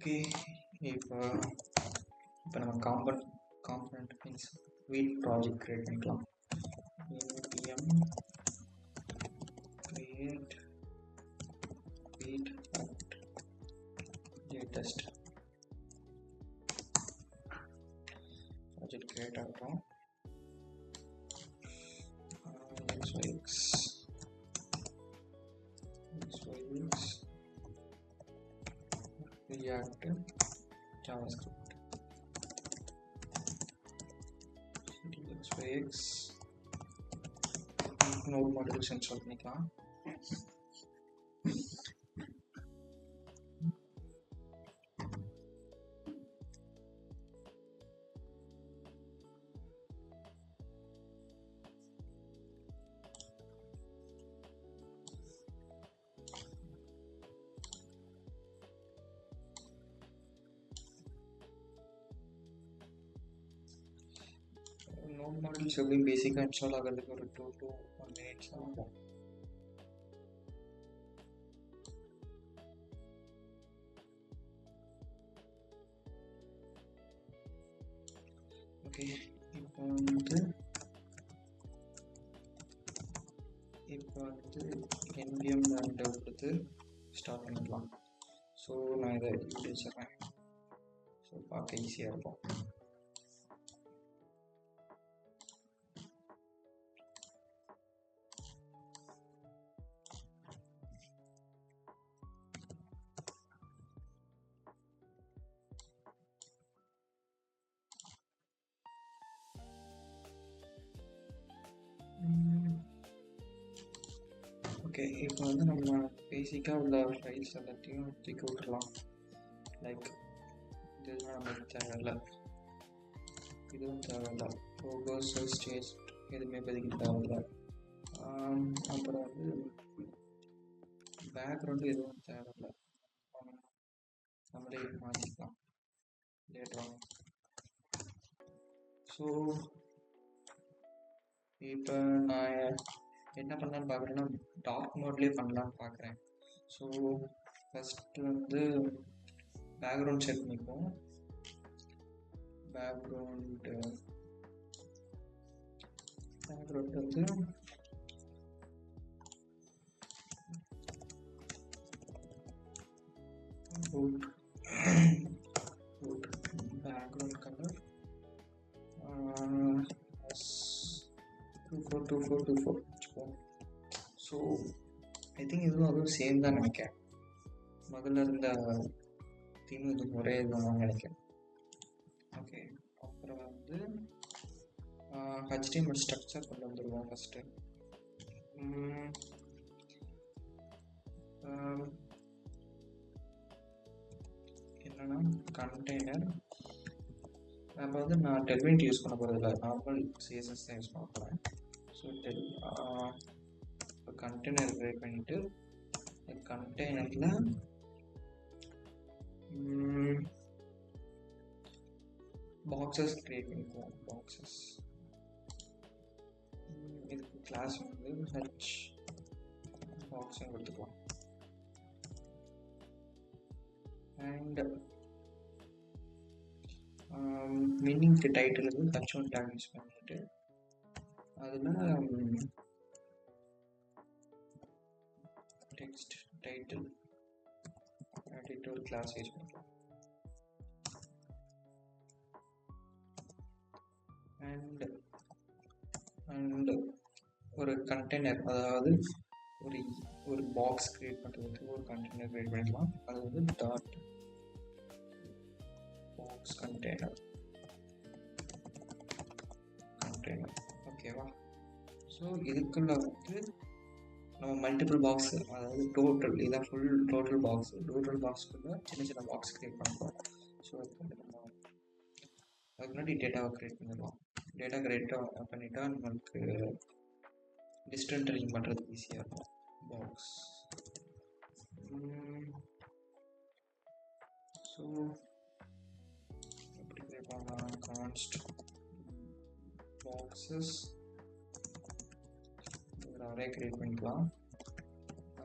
Okay, இப்போ நம்ம component means வீட் ப்ராஜெக்ட் கிரியேட் பண்ணிக்கலாம். npm create வீட் latest ப்ராஜெக்ட் கிரியேட் ஆகிறோம். xyx React JavaScript xyx node modules install பண்ணிக்கலாம். node modules எப்படி பேசிக்காக இன்ஸ்டால் ஆகிறதுக்கு ஒரு 2 to 1 minutes ஆகும். ஓகே, இப்போ வந்து npm random கொடுத்து ஸ்டார்ட் பண்ணிக்கலாம். ஸோ நான் இதை இப்படி வச்சுறேன். ஸோ பார்க்க ஈஸியாக இருக்கும். ஓகே, இப்போ வந்து நம்ம பேசிக்காக உள்ள ஃபைல்ஸ் எல்லாத்தையும் தூக்கி விட்டுறலாம். லைக் இதெல்லாம் நமக்கு தேவையில்லை, இதுவும் தேவையில்லை, லோகோஸ் ஸ்டேஜ் எதுவுமே பதிக்க தேவையில்லை. அப்புறம் வந்து பேக்ரவுண்டு எதுவும் தேவையில்லை, நம்மளே மாற்றிக்கலாம் லேட்டராக. ஸோ இப்போ நான் என்ன பண்ணலான்னு பார்க்குறேன்னா டார்க் மோட்லேயே பண்ணலான்னு பார்க்குறேன். ஸோ ஃபஸ்ட்டு வந்து பேக்ரவுண்ட் செட் பண்ணிப்போம். பேக்ரவுண்ட் வந்து பேக்ரவுண்ட் கலர் 2424 வச்சுப்போம். ஸோ ஐ திங்க் அதுவும் சேம் தான் நினைக்கிறேன். முதல்ல இருந்த தீம் இது ஒரே இதுதான் நினைக்கிறேன். ஓகே, அப்புறம் வந்து HTML ஸ்ட்ரக்சர் கொண்டு வந்துடுவோம். ஃபஸ்ட்டு என்னன்னா கண்டெய்னர். நம்ம வந்து நான் டெல்விண்ட் யூஸ் பண்ண போகிறதில்ல, நார்மல் CSS தான் யூஸ் பண்ண போகிறேன். ஸோ கண்டெய்னர் கிரியேட் பண்ணிவிட்டு கண்டெய்னரில் பாக்ஸஸ் கிரியேட் பண்ணிக்குவோம். பாக்ஸஸ் இதுக்கு கிளாஸ் வந்து ஹெச் பாக்ஸும் கொடுத்துக்குவோம். அண்ட் மீனிங்க்கு டைட்டில் வந்து h1 டேக் யூஸ் பண்ணிட்டு அதில் டெக்ஸ்ட் டைட்டில் ஒரு கிளாஸ் யூஸ் பண்ணிக்கலாம். அண்ட் ஒரு கண்டெய்னர், அதாவது ஒரு பாக்ஸ் கிரியேட் பண்ணுறதுக்கு ஒரு கண்டெய்னர் கிரியேட் பண்ணிக்கலாம். அது வந்து டாட் பாக்ஸ் கண்டெய்னர். ஓகேவா? ஸோ இதுக்குள்ள வந்து நம்ம மல்டிபிள் பாக்ஸ், அதாவது டோட்டல் இதான் ஃபுல் டோட்டல் பாக்ஸ்க்குள்ள சின்ன சின்ன பாக்ஸ் கிரியேட் பண்ணுறோம். ஸோ அதுக்கு முன்னாடி டேட்டாவை கிரியேட் பண்ணிடலாம். டேட்டா கிரியேட் பண்ணிட்டா நம்மளுக்கு டிஸ்டன்ஸ் ரிங் பண்ணுறதுக்கு ஈஸியாக இருக்கும். பாக்ஸ் ஸோ எப்படி கிரியேட் பண்ணலாம்? கான்ஸ்ட் பாக்ஸஸ் ஒரு அரே கிரியேட் பண்ணிக்கலாம்.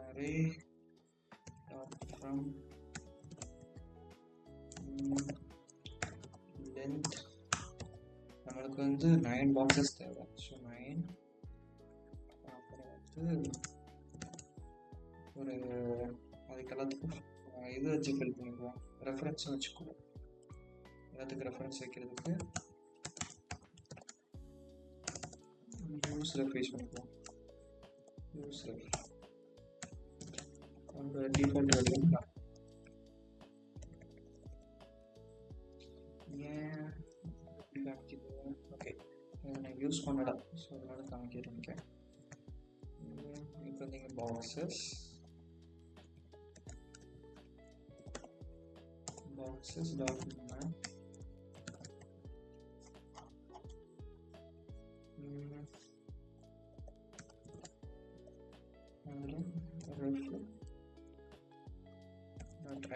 அரே from லென்த் நம்மளுக்கு வந்து 9 பாக்ஸஸ் தேவை. ஸோ 9. அப்புறம் வந்து ஒரு அதுக்கு எல்லாத்துக்கும் இது வச்சு ஃபில் பண்ணிக்குவோம், ரெஃபரன்ஸும் வச்சுக்குவோம். எல்லாத்துக்கும் ரெஃபரன்ஸ் வைக்கிறதுக்கு யூஸ் ரெஃப் யூஸ் பண்ணிக்குவோம். யூஸ் ரெஃப் அந்த டிஃபால்ட் வேல்யூ ஏன் இப்படி காமிக்குது? ஓகே, நான் யூஸ் பண்ணல, ஸோ அதனால காமிக்கிறேன். இப்போ நீங்கள் boxes document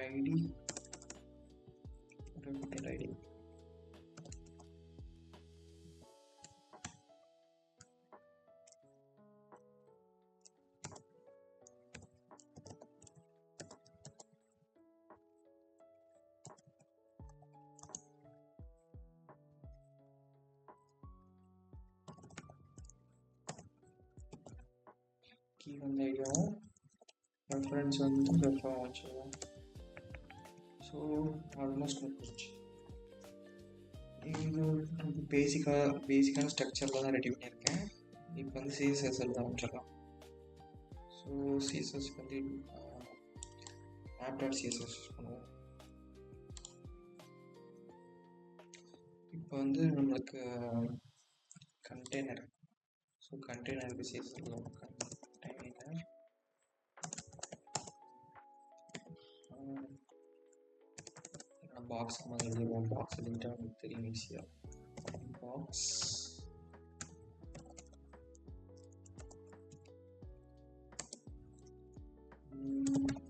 id repeated id. key வந்து ஐடியாவும் ரெஃபரன்ஸ் வந்து ரெஃபராக வச்சுருவோம். ஸோ ஆல்மோஸ்ட் முடிஞ்சிச்சு. இது பேசிக்கான ஸ்ட்ரக்சரில் தான் ரெடி பண்ணியிருக்கேன். இப்போ வந்து சிஎஸ்எஸ் எழுத ஆரம்பிச்சிடலாம். ஸோ சிஎஸ்எஸ் வந்து app.css யூஸ் பண்ணுவோம். இப்போ வந்து நம்மளுக்கு கண்டெய்னர், ஸோ கண்டெய்னருக்கு சிஎஸ்எஸ் எழுதுவோம். கண்டெய்னர் பாக்ஸ் மாதிரி எழுதுவோம். பாக்ஸ் எழுதிட்டா உங்களுக்கு தெரியும் ஈஸியாக. Box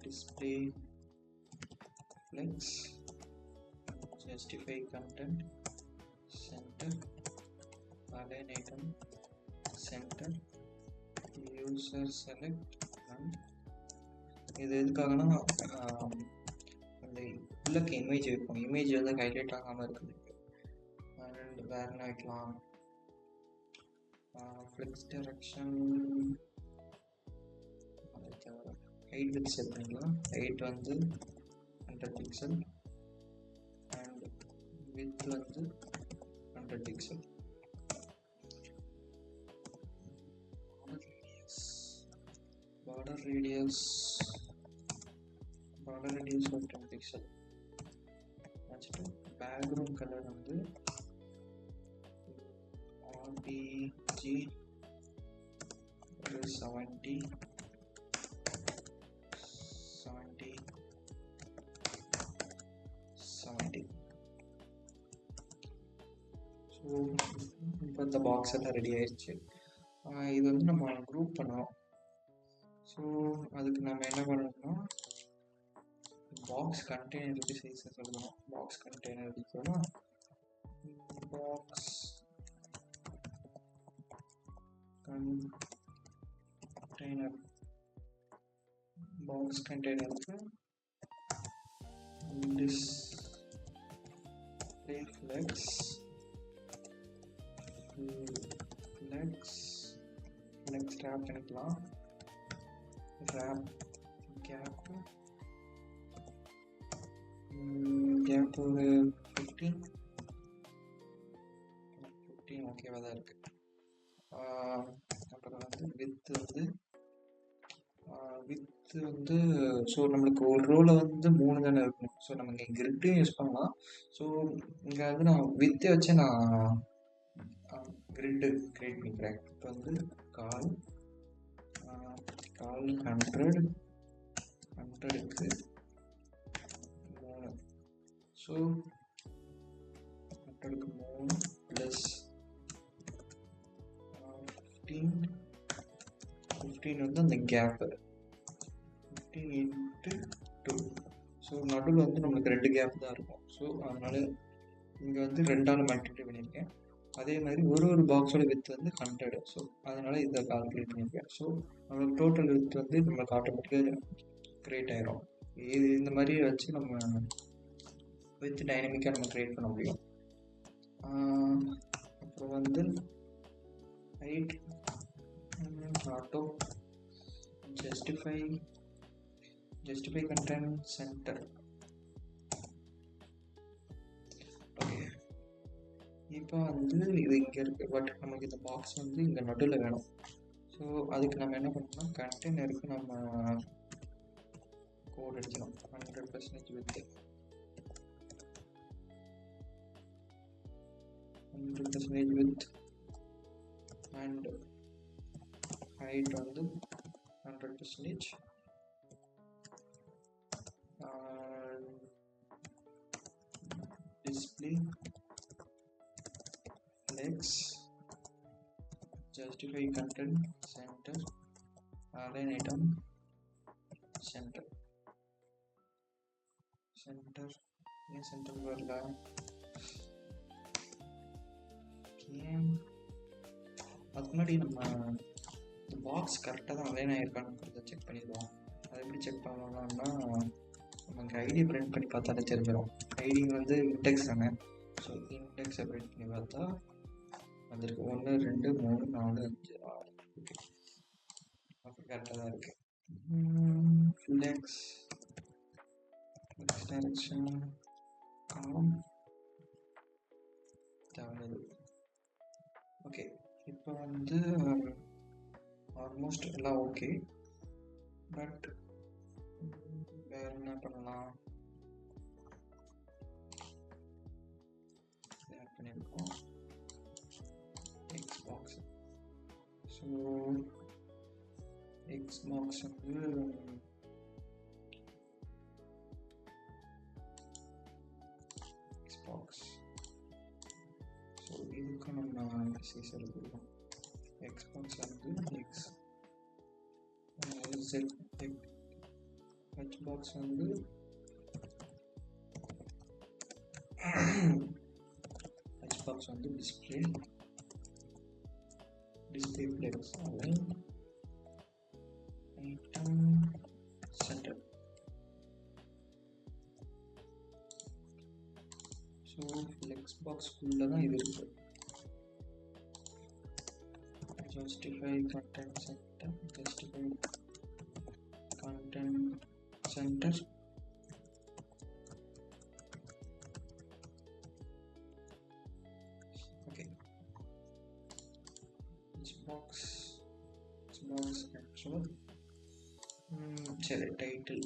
display flex justify content center align item center user select and இது எதுக்காகனா அந்த உள்ளக்கு இமேஜ் இருக்கும், இமேஜ் வந்து ஹைலைட் ஆகாமல் இருக்குது. அண்ட் வேற என்ன வைக்கலாம்? Flex direction height width set பண்ணிக்கலாம். ஹைட் வந்து 100 பிக்சல் அண்ட் வித் வந்து 100 பிக்சல். Border radius of 10 pixel. வச்சுட்டு பேக்ரவுண்ட் கலர் வந்து RGB 70 ஸோ இப்போ இந்த பாக்ஸ் எல்லாம் ரெடி ஆயிடுச்சு. இது வந்து நம்ம குரூப் பண்ணோம். ஸோ அதுக்கு நம்ம என்ன பண்ணணும்னா பாக்ஸ் கண்டெய்னருக்கு சைஸ் சொல்லணும். பாக்ஸ் கண்டெய்னர் இருக்கணும். பாக்ஸ் கண்டெய்னருக்கு display flex wrap பண்ணிக்கலாம். wrap gap ஒரு 15 ஓகேவா தான் இருக்கு. அப்புறம் வந்து வித் வந்து ஸோ நம்மளுக்கு ஒரு ரோல வந்து 3 தானே இருக்கணும். ஸோ நம்ம இங்கே கிரிட்டையும் யூஸ் பண்ணலாம். ஸோ இங்கே வந்து நான் வித்தை வச்சு நான் கிரிட்டு கிரியேட் பண்ணிக்கிறேன். இப்போ வந்து கால் 100க்கு 3. ஸோ 100க்கு 3 ப்ளஸ் 15 வந்து அந்த கேப்பு 15 × 2. ஸோ நடுவில் வந்து நம்மளுக்கு 2 கேப் தான் இருக்கும். ஸோ அதனால இங்கே வந்து 2ஆல் மல்டிப்ளை பண்ணியிருக்கேன். அதே மாதிரி ஒரு பாக்ஸோட வித் வந்து 100. ஸோ அதனால இதை கால்குலேட் பண்ணியிருக்கேன். ஸோ நம்மளுக்கு டோட்டல் வித் வந்து நம்மளுக்கு ஆட்டோமேட்டிக்காக கிரியேட் ஆயிரும். இது இந்த மாதிரி வச்சு நம்ம வித் டைனமிக்காக நம்ம க்ரியேட் பண்ண முடியும். அப்புறம் வந்து height auto justify content centre. Okay, இப்போ வந்து இது இங்கே இருக்குது, பட் நமக்கு இந்த பாக்ஸ் வந்து இங்கே நடுவில் வேணும். ஸோ அதுக்கு நம்ம என்ன பண்ணோம்னா கண்டெய்னருக்கு நம்ம கோட் அடிக்கணும் 100% வித் 100% வித் அண்ட் ஹைட் வந்து 100%. Display flex justify content center align item center ये center வரல. அதுக்கு முன்னாடி நம்ம இந்த பாக்ஸ் கரெக்டாக தான் அலைன் ஆகிருக்கான்னு செக் பண்ணிடுவோம். அதை எப்படி செக் பண்ணலாம்னா நமக்கு ஐடி பிரிண்ட் பண்ணி பார்த்தாலே தெரிஞ்சிடும். ஐடி வந்து இண்டெக்ஸ் தானே, ஸோ இண்டெக்ஸை பிரிண்ட் பண்ணி பார்த்தா வந்துருக்கு 1 2 3 4 5 6. ஓகே, அப்போ கரெக்டாக தான் இருக்குது. ஃபிளெக்ஸ் டைரக்ஷன் காலம் தேவை. ஓகே, இப்போ வந்து ஆல்மோஸ்ட் எல்லாம் ஓகே. பட் வேறு என்ன பண்ணலாம்? ஆட் பண்ணியிருக்கோம் Xbox. ஸோ Xbox வந்து Xbox. ஸோ இதுக்கு நம்ம சீசர் கொடுக்கலாம். Xbox வந்து Xbox வந்து Xbox வந்து display flex align item center. So Xbox குள்ள தான் இது இருக்கு. justify content center okay. Xbox actual சரி, title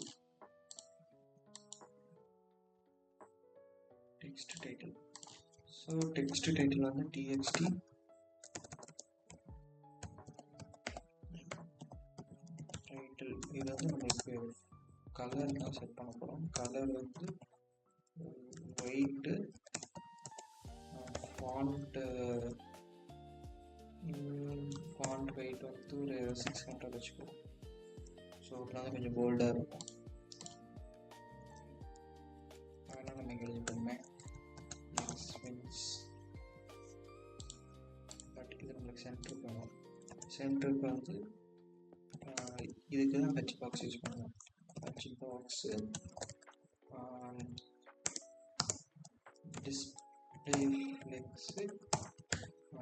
text title. So text title வந்து txt title. இது வந்து நம்மளுக்கு கலர் தான் செட் பண்ண போகிறோம். கலர் வந்து ஒயிட்டு, ஃபாண்ட் வெயிட் வந்து ஒரு 600 வச்சுக்கோ. ஸோ அப்படின்னா கொஞ்சம் போல்டாக இருக்கும். அதனால் நம்ம இங்கே எழுதிட்டோமே மீன்ஸ். பட் இது நம்மளுக்கு சென்டருக்கு வேணும். சென்டருக்கு வந்து இதுக்கு தான் Xbox யூஸ் பண்ணுவோம். Xbox display flex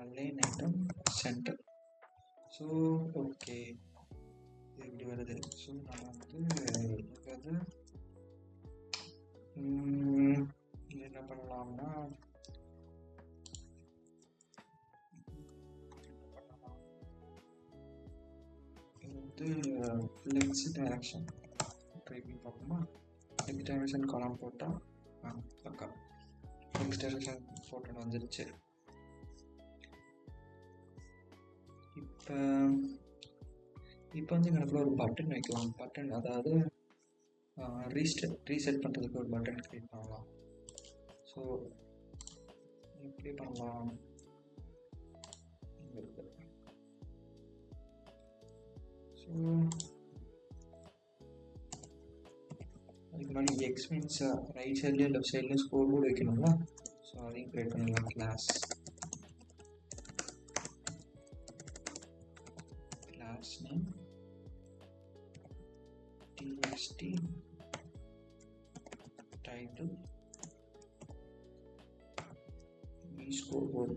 align item center. So okay, இது எப்படி வருது? ஸோ நான் வந்து என்ன பண்ணலாம்னா ஃப்ளெக்ஸ் டைரக்ஷன் ட்ரை பண்ணி பார்ப்போமா? ஃப்ளெக்ஸ் டைரக்ஷன் காலம் போட்டால் பக்கா ஃப்ளெக்ஸ் டைரக்ஷன் போட்டோன்னு வந்துருச்சு. இப்போ வந்து எனக்குள்ள ஒரு பட்டன் வைக்கலாம். பட்டன் அதாவது ரீசெட் பண்ணுறதுக்கு ஒரு பட்டன் கிரியேட் பண்ணலாம். ஸோ எப்படி பண்ணலாம்? இருக்கு. ஸோ அதுக்கு முன்னாடி எக்ஸ் மீன்ஸ் ரைட் சைட்லேயும் லெஃப்ட் சைட்லேயும் ஸ்கோர் போர்டு வைக்கணும்ல. ஸோ அதையும் கிரியேட் பண்ணிடலாம். Class name txt title scoreboard.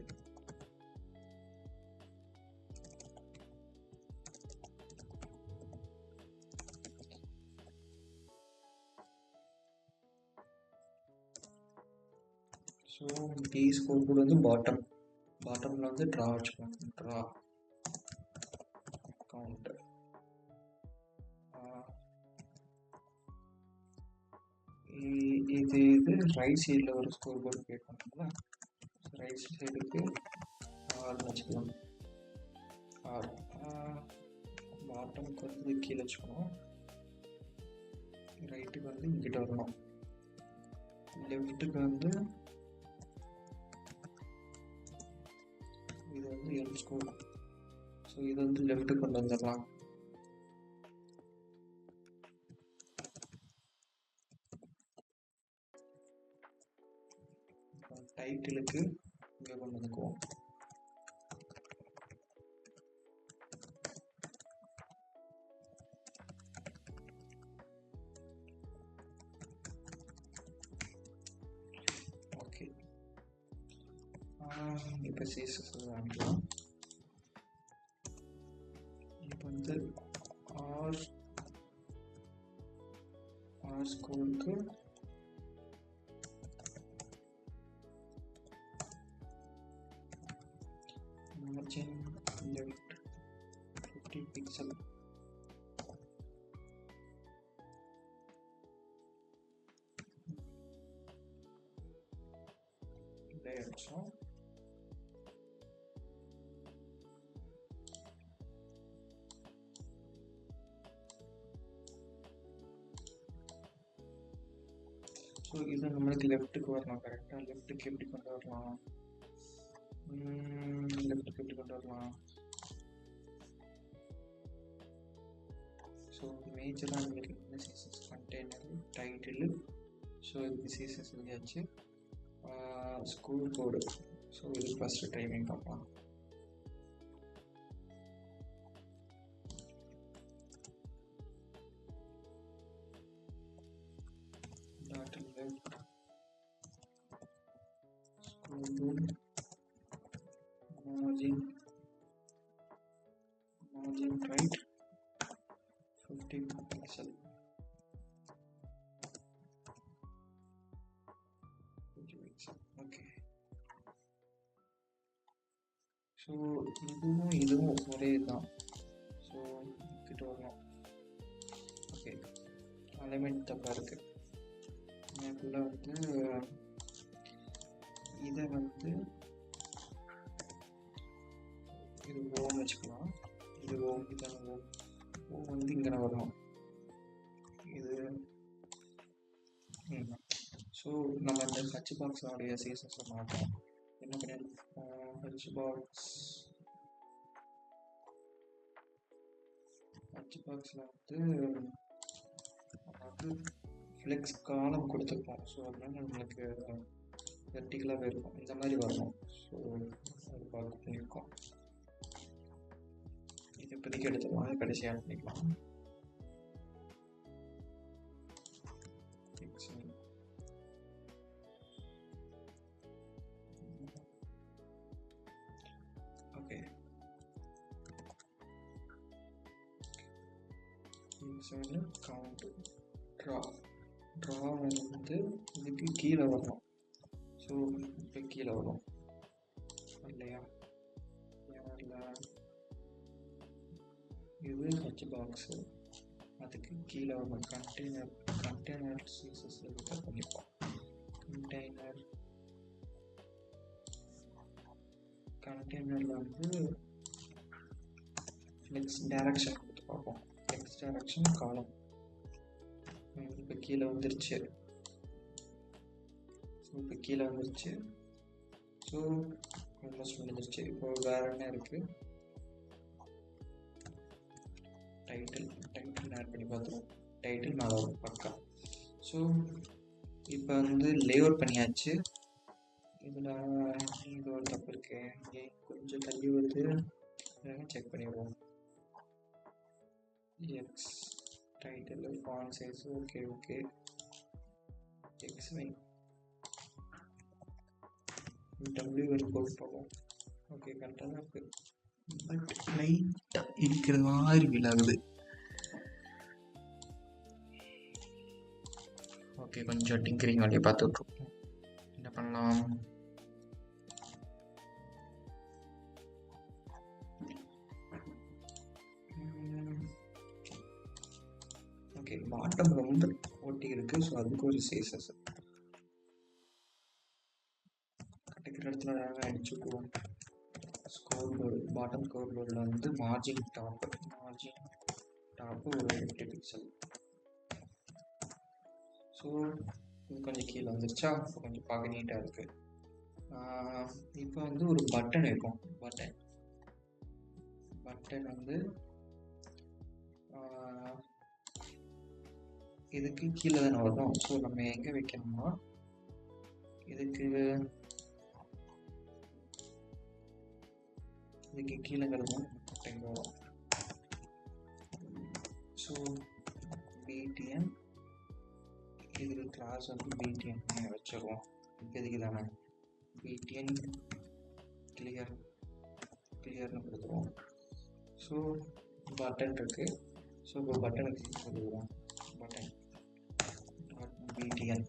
So B scoreboard வந்து பாட்டம்ல வந்து ட்ரா வச்சுக்கோங்க. ட்ரா கவுண்ட் இது ரைட் சைடில் ஒரு ஸ்கோர் போர்டு கிரியேட் பண்ணுறோம்னா ரைட் சைடுக்கு ஆர் வச்சுக்கலாம். ஆர் பாட்டமுக்கு வந்து கீழே வச்சுக்கணும். ரைட்டுக்கு வந்து இங்கிட்ட வரணும். லெஃப்ட்டுக்கு வந்து இது வந்து எல் ஸ்கோர். ஸோ இது வந்து லெஃப்ட்டுக்கு கொண்டு வந்துடலாம். டைட்டிலுக்கு இங்கே கொண்டு வந்துக்குவோம். ஓகே, இப்போ சிஎஸ்எஸ் வாங்கிக்கலாம். இப்போ வந்து ஆர் ஸ்கோருக்கு margin left 50 pixel. layers. So இது நம்மளுக்கு லெஃப்ட்டுக்கு வரலாம். கரெக்டாக லெஃப்ட்டுக்கு எப்படி கொண்டு வரலாம்? லெஃப்ட்டுக்கு எப்படி கொண்டு வரலாம்? ஸோ மேஜராக நம்மளுக்கு என்ன சிஎஸ்எஸ் கண்டெய்னர் டைட்டில். ஸோ இது சிஎஸ்எஸ் எழுதியாச்சு. ஸ்கூல் கோடு. ஸோ இது ஃபஸ்ட்டு டைமிங் பார்க்கலாம். Dot left school margin right 50 pixel. Okay. So இதுவும் ஒரே தான். ஸோ கிட்ட வரணும். ஓகே, அலைன்மெண்ட் தப்பாக இருக்கு. அதுக்குள்ள வந்து இதை வந்து இது ஓம் வச்சுக்கலாம். இது ஓம், இதான் ஓம். ஓம் வந்து இங்கே வரணும். இது ஸோ நம்ம இந்த ஹச் பாக்ஸோடைய சிஎஸ்எஸ் மாட்டோம். என்ன பண்ணிருக்கோம்? ஹச் பாக்ஸில் வந்து ஃப்ளெக்ஸ் காலம் கொடுத்துருப்போம். ஸோ அதனால நம்மளுக்கு வெர்டிகலாகவே இருக்கும். இந்த மாதிரி வரணும். ஸோ அது பார்க்க பண்ணியிருக்கோம். இது இப்போதைக்கு எடுத்துக்கலாம். கடைசி ஆட் பண்ணிக்கலாம். ஓகே, கவுண்ட் ட்ரா வந்து இதுக்கு கீழே வரணும். ஸோ இப்போ கீழே வரும் இல்லையா? இது ஹச் பாக்ஸு, அதுக்கு கீழே வரும் கண்டெய்னர் சிஎஸ்எஸ் பண்ணிப்போம். கண்டெய்னரில் வந்து ஃப்ளெக்ஸ் டைரக்ஷன் கொடுத்து பார்ப்போம். ஃப்ளெக்ஸ் டைரக்ஷன் காலம் இப்போ கீழே வந்துருச்சு. இப்போ கீழே வந்துருச்சு. ஸோ ஆல்மோஸ்ட் முடிஞ்சிருச்சு. இப்போ வேற என்ன இருக்கு? டைட்டில் ஆட் பண்ணி பார்த்துருவோம். டைட்டில் நல்லா வரும் பக்கா. ஸோ இப்போ வந்து லேஅவுட் பண்ணியாச்சு. இதில் இது ஒரு தப்பு இருக்கு. கொஞ்சம் தள்ளி வருது, செக் பண்ணிடுவோம். X title font size okay. X W L போட்டு பார்ப்போம். ஓகே, கரெக்டாக தான் இருக்குது. பட் லைட்டாக இருக்கிற மாதிரி ஃபீல் ஆகுது. ஓகே, கொஞ்சம் டிங்கரிங் வேலையை பார்த்துட்ருக்கோம். என்ன பண்ணலாம்? ஓகே, பாட்டம் ரொம்ப ஒட்டி இருக்கு. ஸோ அதுக்கு ஒரு சேசஸ் கிடைக்கிற இடத்துல அடிச்சுக்குவோம். ஸ்கோர் போர்டு, பாட்டம் ஸ்கோர் போர்டில் வந்து மார்ஜின் டாப்பு ஒரு 50 பிக்சல். ஸோ இது கொஞ்சம் கீழே வந்துருச்சா? இப்போ கொஞ்சம் பார்க்க நீட்டாக இருக்குது. இப்போ வந்து ஒரு பட்டன் இருக்கும். பட்டன் வந்து இதுக்கு கீழே தானே வரும். ஸோ நம்ம எங்கே வைக்கணும்னா இதுக்கு கீழேங்கிறது எங்கே வரும். ஸோ பிடிஎன், இதுக்கு கிளாஸ் வந்து பிடிஎன் வச்சிருவோம். இப்போதைக்கு தானே பிடிஎன் கிளியர்னு கொடுத்துருவோம். ஸோ பட்டன் இருக்கு. ஸோ இப்போ பட்டனுக்கு கொடுக்குறோம். Button PTN.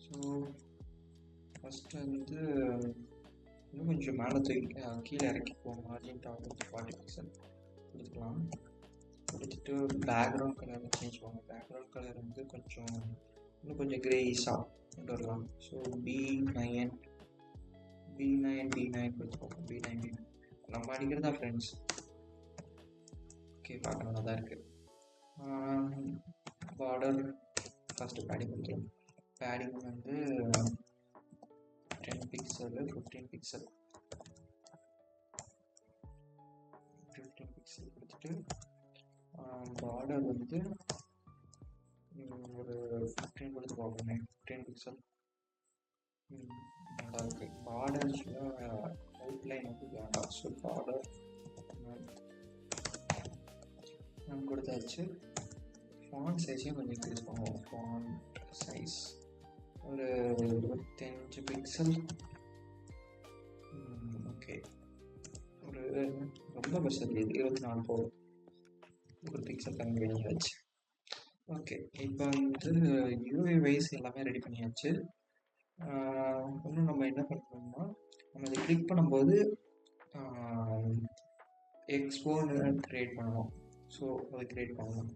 ஸோ ஃபஸ்ட்டு வந்து இன்னும் கொஞ்சம் மேலே தூக்கி கீழே இறக்கிப்போம். மார்ஜின் டாப் வந்து 40 பிக்சல் கொடுத்துக்கலாம். கொடுத்துட்டு பேக்ரவுண்ட் கலர் சேஞ்ச் பண்ணுவோம். பேக்ரவுண்ட் கலர் வந்து கொஞ்சம் இன்னும் கொஞ்சம் கிரேஸாக கொண்டு வரலாம். ஸோ B9 கொடுத்துருவோம். B9 நம்ம அடிக்கிறதா ஃப்ரெண்ட்ஸ். ஓகே, பார்க்க நல்லா தான் இருக்குது. பார்டர் ஃபஸ்ட்டு பேடிங் கொடுத்துருவோம். பேடிங் வந்து 10 பிக்சல் 15 பிக்சல் கொடுத்துட்டு பார்டர் வந்து ஒரு 15 கொடுத்து பார்ப்போமே. 15 பிக்சல் நல்லா இருக்கு. பார்டர்ஸில் அவுட்லைன் வந்து வேண்டாம். ஸோ பார்டர் கொடுத்தாச்சு. ஃபாண்ட் சைஸையும் கொஞ்சம் இன்க்ரீஸ் பண்ணுவோம். ஃபாண்ட் சைஸ் ஒரு 25 பிக்சல். ஓகே, ஒரு ரொம்ப பெருசாக 24 போதும். ஒரு பிக்சல் கம்மி பண்ணியாச்சு. ஓகே, இப்போ வந்து யூஐ வைஸ் எல்லாமே ரெடி பண்ணியாச்சு. இன்னும் நம்ம என்ன பண்ணணும்னா, நம்ம இதை கிளிக் பண்ணும்போது எக்ஸ்போன்னு க்ரியேட் பண்ணணும். ஸோ அதை க்ரியேட் பண்ணணும்.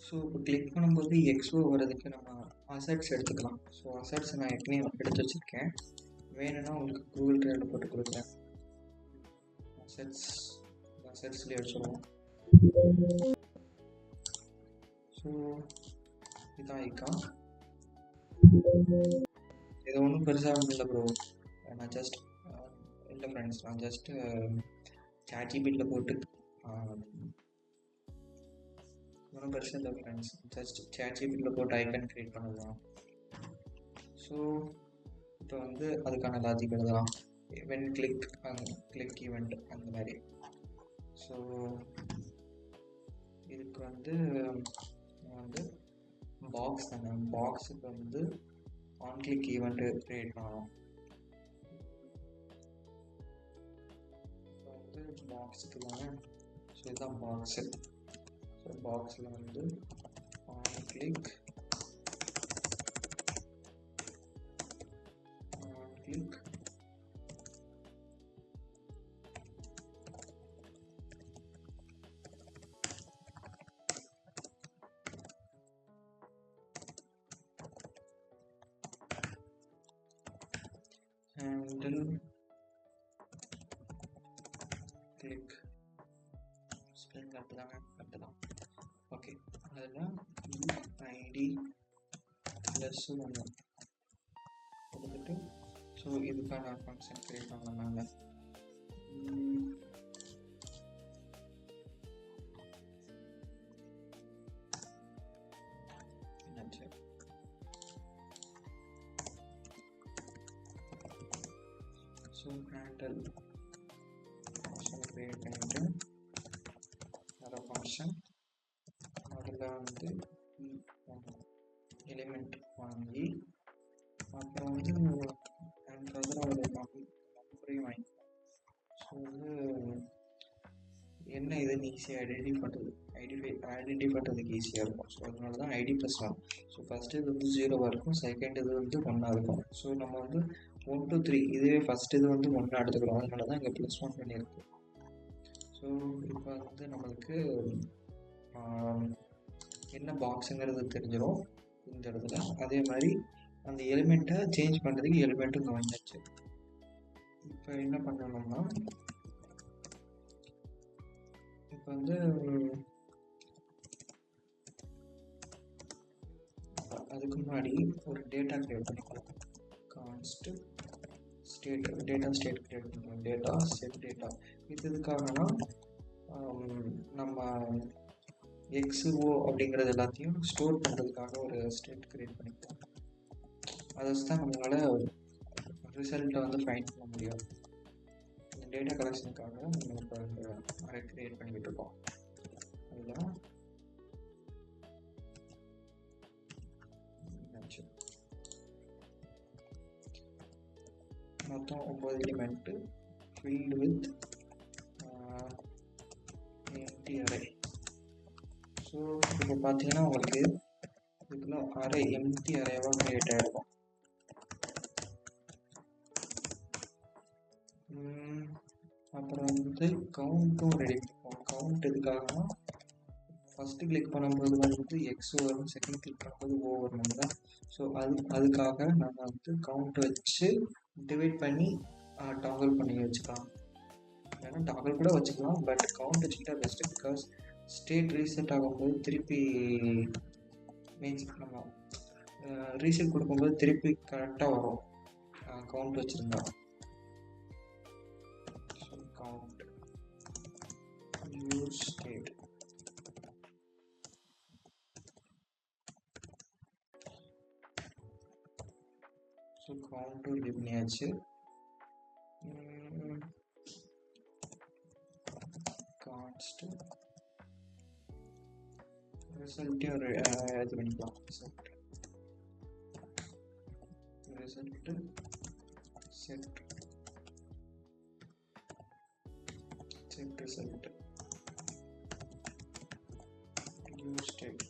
ஸோ இப்போ கிளிக் பண்ணும்போது எக்ஸ்போ வர்றதுக்கு நம்ம அசட்ஸ் எடுத்துக்கலாம். ஸோ அசட்ஸ் நான் ஏற்கனவே எடுத்து வச்சுருக்கேன். வேணும்னா உங்களுக்கு கூகுள் ட்ரைவில் போட்டு கொடுக்குறேன். அசட்ஸ்லேயே வச்சுருவோம். ஸோ இதான் ஐக்கான். இது ஒன்றும் பெருசாக இல்லை ப்ரோ. நான் ஜஸ்ட் இல்லை ஃப்ரெண்ட்ஸ், நான் ஜஸ்ட்டு சாட்ஜிபிட்டியில் போட்டு ஒன்றும் பெருசாக இல்லை ஃப்ரெண்ட்ஸ். ஜஸ்ட் சாட்ஜிபிட்டியில் போட்டு ஐக்கான் க்ரியேட் பண்ணலாம். ஸோ இப்போ வந்து அதுக்கான லாஜிக் எழுதலாம். வென் கிளிக் ஈவெண்ட் அந்த மாதிரி. ஸோ இதுக்கு வந்து பாக்ஸ் தானே. பாக்ஸுக்கு வந்து ஆன் கிளிக் ஈவெண்ட்டு க்ரியேட் பண்ணலாம். இப்போ வந்து பாக்ஸுக்கு தானே. ஸோ இதுதான் பாக்ஸு. ஸோ பாக்ஸில் வந்து on click handle click spelling correct தான். ஓகே, அதில் ஐடி ப்ளஸ் 1 கொடுத்துட்டு ஸோ இதுக்கான ஃபங்க்ஷன் க்ரியேட் பண்ணலாங்க. என்னாச்சு? ஸோ handle கிரியேட் பண்ணிட்டு அதோட ஃபங்க்ஷன் அதில் வந்து எலிமெண்ட் வாங்கி அப்புறம் வந்து அண்ட் ஃபர்தர் ஒரு நம்பரையும் வாங்கிக்கலாம். ஸோ வந்து என்ன இதுன்னு ஈஸியாக ஐடென்டிஃபை பண்ணுறதுக்கு ஈஸியாக இருக்கும். ஸோ அதனால தான் ஐடி ப்ளஸ் 1. ஸோ ஃபஸ்ட்டு இது வந்து 0வாக இருக்கும், செகண்ட் இது வந்து 1ஆக இருக்கும். ஸோ நம்ம வந்து 1 2 3 இதுவே ஃபஸ்ட் இது வந்து 1 எடுத்துக்கிறோம், அதனால தான் இங்கே ப்ளஸ் 1 பண்ணியிருக்கு. ஸோ இப்போ வந்து நம்மளுக்கு என்ன பாக்ஸுங்கிறது தெரிஞ்சிடும் இந்த இடத்துல. அதே மாதிரி அந்த எலிமெண்ட்டை சேஞ்ச் பண்ணுறதுக்கு எலிமெண்ட்டும் இங்கே வாங்கியாச்சு. இப்போ என்ன பண்ணணும்னா இப்போ வந்து அதுக்கு முன்னாடி ஒரு டேட்டா கிரியேட் பண்ணிக்கலாம். கான்ஸ்ட் ஸ்டேட் டேட்டா ஸ்டேட் கிரியேட் பண்ணிக்கலாம். டேட்டா செட் டேட்டா இது எதுக்காகனா நம்ம XO அப்படிங்கிறது எல்லாத்தையும் ஸ்டோர் பண்ணுறதுக்காக ஒரு ஸ்டேட் கிரியேட் பண்ணிக்கலாம். அதை தான் நம்மளால் ரிசல்ட்டை வந்து ஃபைண்ட் பண்ண முடியும். இந்த டேட்டா கலெக்ஷனுக்காக நம்ம இப்போ இந்த அரே கிரியேட் பண்ணிக்கிட்டு இருக்கோம். அதில் மொத்தம் 9 element filled with empty array. So இப்போ பார்த்தீங்கன்னா உங்களுக்கு இதுக்குள்ள அரே எம்டி அரேவாக கிரியேட் ஆகிருக்கும். அப்புறம் வந்து கவுண்ட்டும் ரெடி பண்ணுவோம். கவுண்ட் எதுக்காகனா ஃபஸ்ட்டு கிளிக் பண்ணும்போது வந்து எக்ஸ் வரும், செகண்ட் கிளிக் பண்ணும்போது ஓ வரணும்ல. ஸோ அதுக்காக நம்ம வந்து கவுண்ட் வச்சு டிவைட் பண்ணி டாகல் பண்ணி வச்சுக்கலாம். ஏன்னா டாகல் கூட வச்சுக்கலாம், பட் கவுண்ட் வச்சுக்கிட்டா பெஸ்ட்டு. பிகாஸ் ஸ்டேட் ரீசெட் ஆகும்போது திருப்பி மீன்ஸ் நம்ம ரீசெட் கொடுக்கும்போது திருப்பி கரெக்டாக வரும் கவுண்ட் வச்சுருந்தா. So count use state. So கவுண்ட்டும் ரெடி பண்ணியாச்சு. கான்ஸ்ட் ரிசல்ட்டையும் இது பண்ணிக்கலாம். Result set result use state.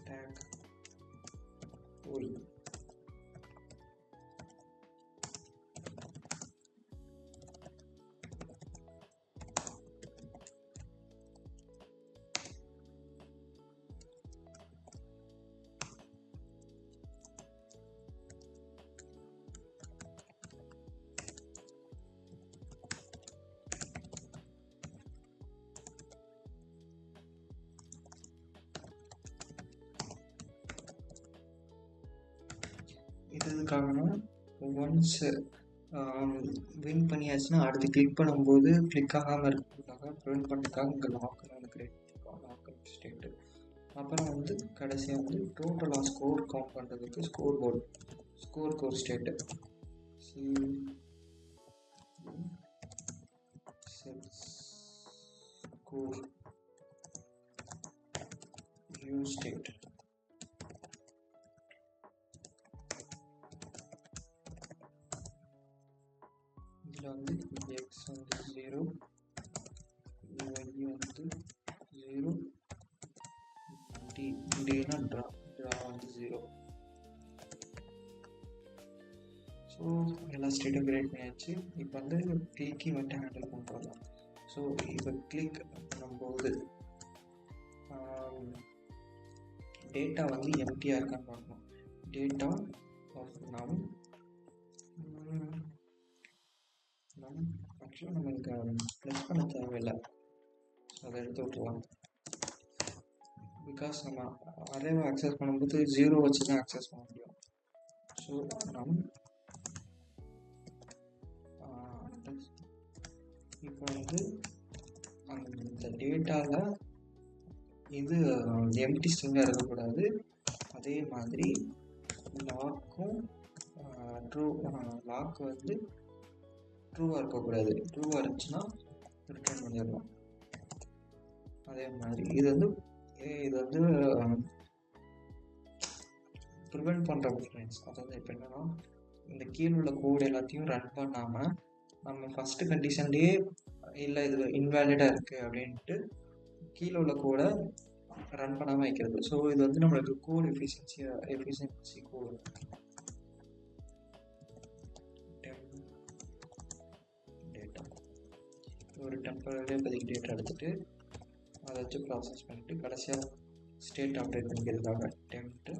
tag OI. இது எதுக்காகனா ஒன்ஸ் வின் பண்ணியாச்சுன்னா அடுத்து கிளிக் பண்ணும்போது கிளிக் ஆகாமல் இருக்கிறதுக்காக ப்ரிவென்ட் பண்ணுறதுக்காக இங்கே லாக்கர் கிரியேட் பண்ணியிருக்கோம், லாக்கர் ஸ்டேட்டு. அப்புறம் வந்து கடைசியாக வந்து டோட்டலாக ஸ்கோர் கவுண்ட் பண்ணுறதுக்கு score core state score use state. இதில் வந்து எக்ஸ் வந்து 0, ஒய் வந்து 0, டினா ட்ரா வந்து 0. ஸோ எல்லா ஸ்டேட்டும் கிரியேட் பண்ணியாச்சு. இப்போ வந்து கிளிக் ஈவெண்ட்டை ஹேண்டில் பண்ணுறோம். ஸோ இப்போ கிளிக் பண்ணும்போது டேட்டா வந்து எம்டியாக இருக்கான்னு பார்க்கணும். டேட்டா ஆஃப் நம் ஆக்சுவலாக நம்ம இங்கே ப்ளஸ் பண்ண தேவையில்லை, அதை எடுத்து விட்டுலாம். பிகாஸ் நம்ம அரேவை ஆக்சஸ் பண்ணும்போது 0 வச்சு தான் ஆக்சஸ் பண்ண முடியும். ஸோ நம் இப்போ வந்து அந்த டேட்டாவில் இது எம்டி ஸ்ட்ரிங்காக இருக்கக்கூடாது. அதே மாதிரி லாக்கும் ட்ரூ, லாக் வந்து ட்ரூவாக இருக்கக்கூடாது. ட்ரூவாக இருந்துச்சுன்னா ரிட்டர்ன் பண்ணிடலாம். அதே மாதிரி இது வந்து ப்ரிவெண்ட் பண்ணுற ஃப்ரெண்ட்ஸ். அதாவது இப்போ என்னன்னா, இந்த கீழே உள்ள கோடு எல்லாத்தையும் ரன் பண்ணாமல் நம்ம ஃபஸ்ட்டு கண்டிஷன்லேயே இல்லை இது இன்வேலிடாக இருக்குது அப்படின்ட்டு கீழே உள்ள கோடை ரன் பண்ணாமல் வைக்கிறது. ஸோ இது வந்து நம்மளுக்கு கோட் எஃபிஷியன்சி கோடு டேட்டா ஒரு டெம்பரரியாக இப்போதைக்கு டேட்டா எடுத்துகிட்டு அதை வச்சு ப்ராசஸ் பண்ணிவிட்டு கடைசியாக ஸ்டேட் அப்டேட் பண்ணிக்கிறதுக்காக temp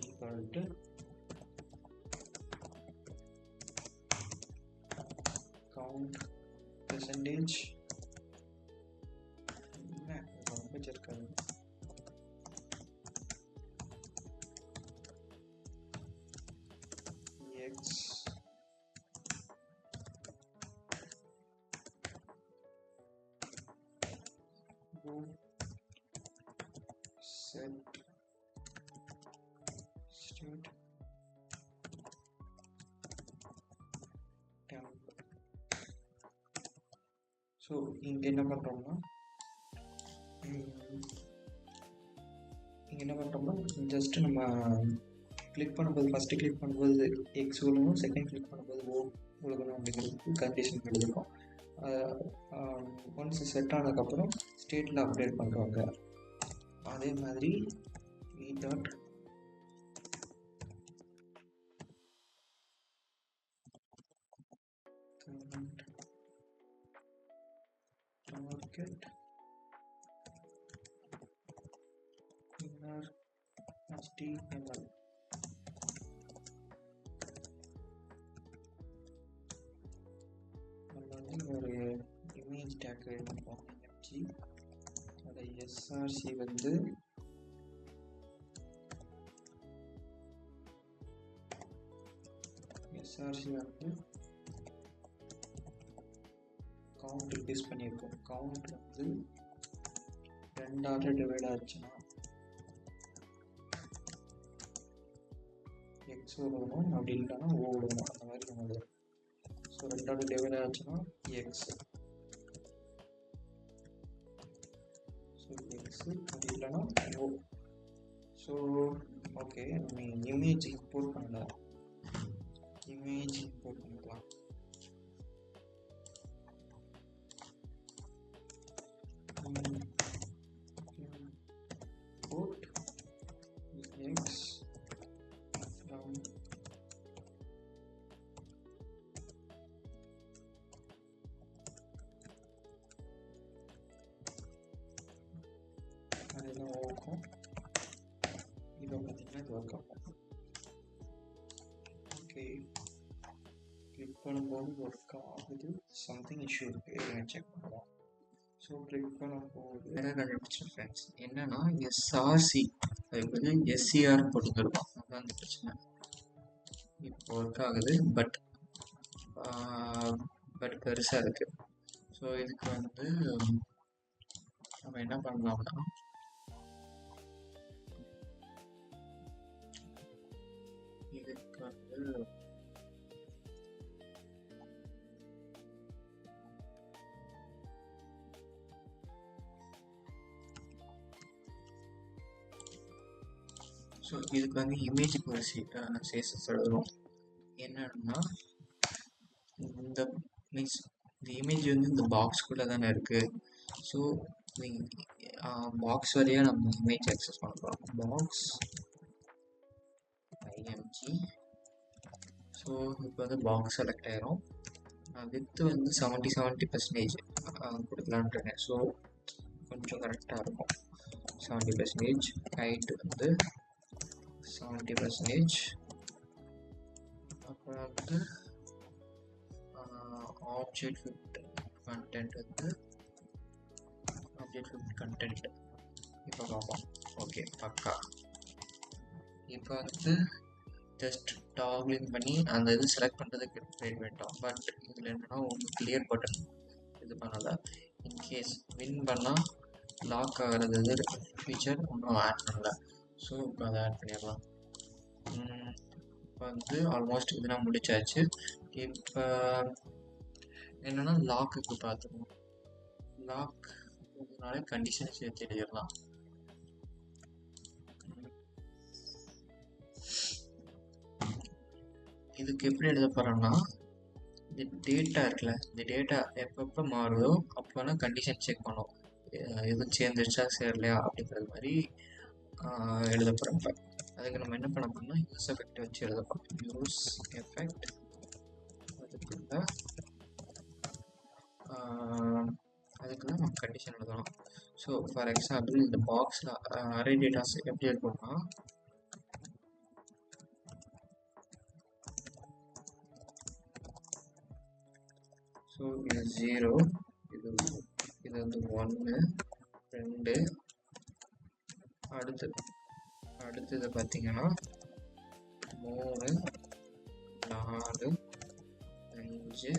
equal to count percentage ரொம்ப இருக்காது. x set state temp. So இங்கே என்ன பண்ணுறோம்னா ஜஸ்ட்டு நம்ம கிளிக் பண்ணும்போது ஃபஸ்ட்டு கிளிக் பண்ணும்போது எக்ஸ் விழுணும், செகண்ட் கிளிக் பண்ணும்போது ஓ விழுகணும் அப்படிங்கிறதுக்கு கண்டிஷன் எழுதிருக்கோம். ஒன்ஸ் செட் ஆனதுக்கப்புறம் ஸ்டேட்டில் அப்டேட் பண்ணுறாங்க. அதே மாதிரி V dot target inner HTML. நம்ம வந்து ஒரு இமேஜ் டேக் கிரியேட் பண்ணுவோம். img அதை src வந்து கவுண்ட் ரிக்வெஸ்ட் பண்ணியிருக்கோம். கவுண்ட் வந்து 2 டிவைட் ஆச்சுன்னா எக்ஸ் விடணும், அப்படி இல்லைன்னா ஓ விடணும். அந்த மாதிரி நம்ம ஸோ 2 டிவைட் ஆச்சுன்னா எக்ஸ், ஸோ எக்ஸ் அப்படி இல்லைன்னா ஓ. ஸோ ஓகே, நம்ம இமேஜ் இம்போர்ட் பண்ணல, இமேஜ் இம்போர்ட் பண்ணிக்கலாம். Import x from அதெல்லாம் ஓக்கும். இதை பார்த்தீங்கன்னா இது ஒர்க் ஆகும். ஓகே, கிளிக் பண்ணும்போது ஒர்க் ஆகுது. சம்திங் இஷ்யூ இருக்குது, செக் பண்ணலாம். ஸோ கிளிக் பண்ணும்போது வேறு கண்டுபிடிச்சேன் ஃப்ரெண்ட்ஸ். என்னன்னா எஸ்ஆர்சி அதுக்கு வந்து எஸ்சிஆர் போட்டுக்கிருக்கோம். அதுதான் அந்த பிரச்சனை. இப்போ ஒர்க் ஆகுது, பட் பெருசாக இருக்குது. ஸோ இதுக்கு வந்து நம்ம என்ன பண்ணலாம்னா இதுக்கு வந்து ஸோ இதுக்கு வந்து இமேஜுக்கு ஒரு சேசஸ் எழுதுறோம். என்னன்னா இந்த மீன்ஸ் இந்த இமேஜ் வந்து இந்த பாக்ஸ்குள்ளே தானே இருக்குது. ஸோ பாக்ஸ் வழியாக நம்ம இமேஜ் ஆக்சஸ் பண்ணுறோம். Box img. ஸோ இப்போ வந்து பாக்ஸ் செலக்ட் ஆயிரும். வித்து வந்து 70% கொடுக்கலான்ட்டு. ஸோ கொஞ்சம் கரெக்டாக இருக்கும். 70%. ஹைட் வந்து 70%. அப்புறம் வந்து ஆப்ஜெக்ட் ஃபிட் கண்டென்ட் வந்து ஆப்ஜெக்ட் ஃபிட் கண்டென்ட் இப்போ பார்ப்போம். ஓகே, பக்கா. இப்போ வந்து ஜஸ்ட் டாக்லிங் பண்ணி அந்த இது செலக்ட் பண்ணுறதுக்கு ட்ரைட் பண்ணிட்டோம். பட் இதில் என்னென்னா ஒன்று கிளியர் பட்டன் இது பண்ணலை. இன்கேஸ் வின் பண்ணால் லாக் ஆகிறது ஃபீச்சர் இன்னும் ஆட் பண்ணல. ஸோ இப்போ அதை ஆட் பண்ணிடலாம். இப்போ வந்து ஆல்மோஸ்ட் இதெல்லாம் முடிச்சாச்சு. இப்போ என்னென்னா லாக்குக்கு பார்த்துக்கணும். லாக் இதனால கண்டிஷனை சேர்த்து எழுதிடலாம். இதுக்கு எப்படி எழுத போகிறோம்னா, இந்த டேட்டா இருக்குல்ல, இந்த டேட்டா எப்பப்போ மாறுதோ அப்போனா கண்டிஷன் செக் பண்ணும், எதுவும் சேர்ந்துருச்சா சேரலையா அப்படிங்கிறது மாதிரி எழுத போகிறோம். இப்போ அதுக்கு நம்ம என்ன பண்ண போறோம்னா யூஸ் எஃபெக்ட் வச்சு எழுத போகிறோம். யூஸ் எஃபெக்ட் அதுக்குள்ள நம்ம கண்டிஷன் எழுதணும். ஸோ ஃபார் எக்ஸாம்பிள் இந்த பாக்ஸில் அரே டேட்டாஸ் எப்படி இருக்கும்னா, ஸோ இது 0, இது வந்து 1, 2, அடுத்தது பார்த்தீங்கன்னா 3, 4, 5, 6,